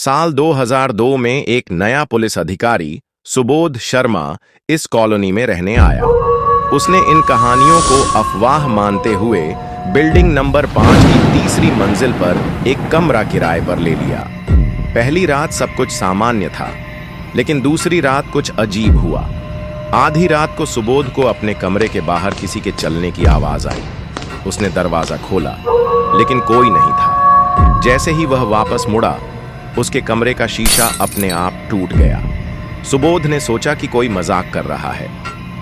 साल 2002 में एक नया पुलिस अधिकारी सुबोध शर्मा इस कॉलोनी में रहने आया। उसने इन कहानियों को अफवाह मानते हुए बिल्डिंग नंबर 5 की तीसरी मंजिल पर एक कमरा किराए पर ले लिया। पहली रात सब कुछ सामान्य था, लेकिन दूसरी रात कुछ अजीब हुआ। आधी रात को सुबोध को अपने कमरे के बाहर किसी के चलने की आवाज आई। उसने दरवाजा खोला, लेकिन कोई नहीं था। जैसे ही वह वापस मुड़ा, उसके कमरे का शीशा अपने आप टूट गया। सुबोध ने सोचा कि कोई मजाक कर रहा है,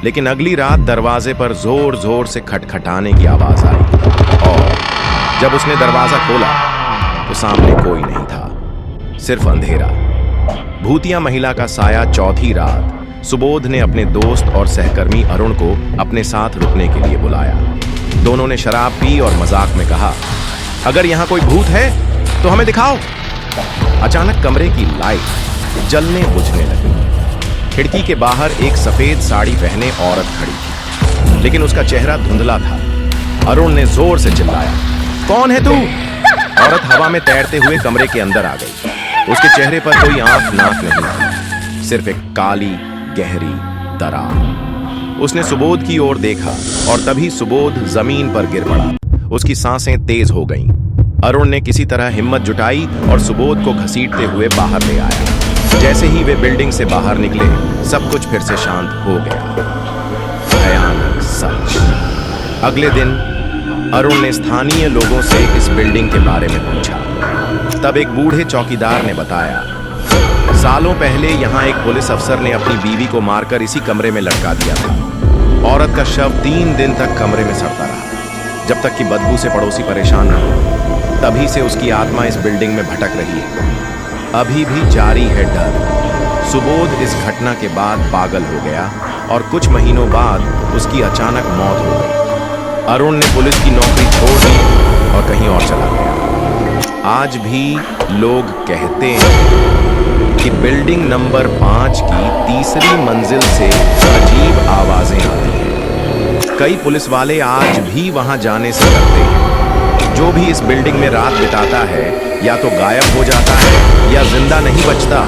लेकिन अगली रात दरवाजे पर जोर जोर से खटखटाने की आवाज आई और जब उसने दरवाजा खोला तो सामने कोई नहीं था, सिर्फ अंधेरा। भूतिया महिला का साया। चौथी रात सुबोध ने अपने दोस्त और सहकर्मी अरुण को अपने साथ रुकने के लिए बुलाया। दोनों ने शराब पी और मजाक में कहा, अगर यहां कोई भूत है तो हमें दिखाओ। अचानक कमरे की लाइट जलने बुझने लगी। खिड़की के बाहर एक सफेद साड़ी पहने औरत खड़ी थी, लेकिन उसका चेहरा धुंधला था। अरुण ने जोर से चिल्लाया, कौन है तू? औरत हवा में तैरते हुए कमरे के अंदर आ गई। उसके चेहरे पर कोई आंख नाक नहीं थी, सिर्फ एक काली गहरी दरार। उसने सुबोध की ओर देखा और तभी सुबोध जमीन पर गिर पड़ा। उसकी सांसें तेज हो गईं। अरुण ने किसी तरह हिम्मत जुटाई और सुबोध को घसीटते हुए बाहर ले आया। जैसे ही वे बिल्डिंग से बाहर निकले, सब कुछ फिर से शांत हो गया। भयानक सच। अगले दिन अरुण ने स्थानीय लोगों से इस बिल्डिंग के बारे में पूछा। तब एक बूढ़े चौकीदार ने बताया, सालों पहले यहाँ एक पुलिस अफसर ने अपनी बीवी को मारकर इसी कमरे में लटका दिया था। औरत का शव 3 दिन तक कमरे में सड़ता रहा, जब तक कि बदबू से पड़ोसी परेशान न हो। तभी से उसकी आत्मा इस बिल्डिंग में भटक रही है। अभी भी जारी है डर। सुबोध इस घटना के बाद पागल हो गया और कुछ महीनों बाद उसकी अचानक मौत हो गई। अरुण ने पुलिस की नौकरी छोड़ दी और कहीं और चला गया। आज भी लोग कहते हैं कि बिल्डिंग नंबर 5 की तीसरी मंजिल से अजीब आवाजें आती हैं। कई पुलिस वाले आज भी वहां जाने से डरते हैं। जो भी इस बिल्डिंग में रात बिताता है या तो गायब हो जाता है या जिंदा नहीं बचता।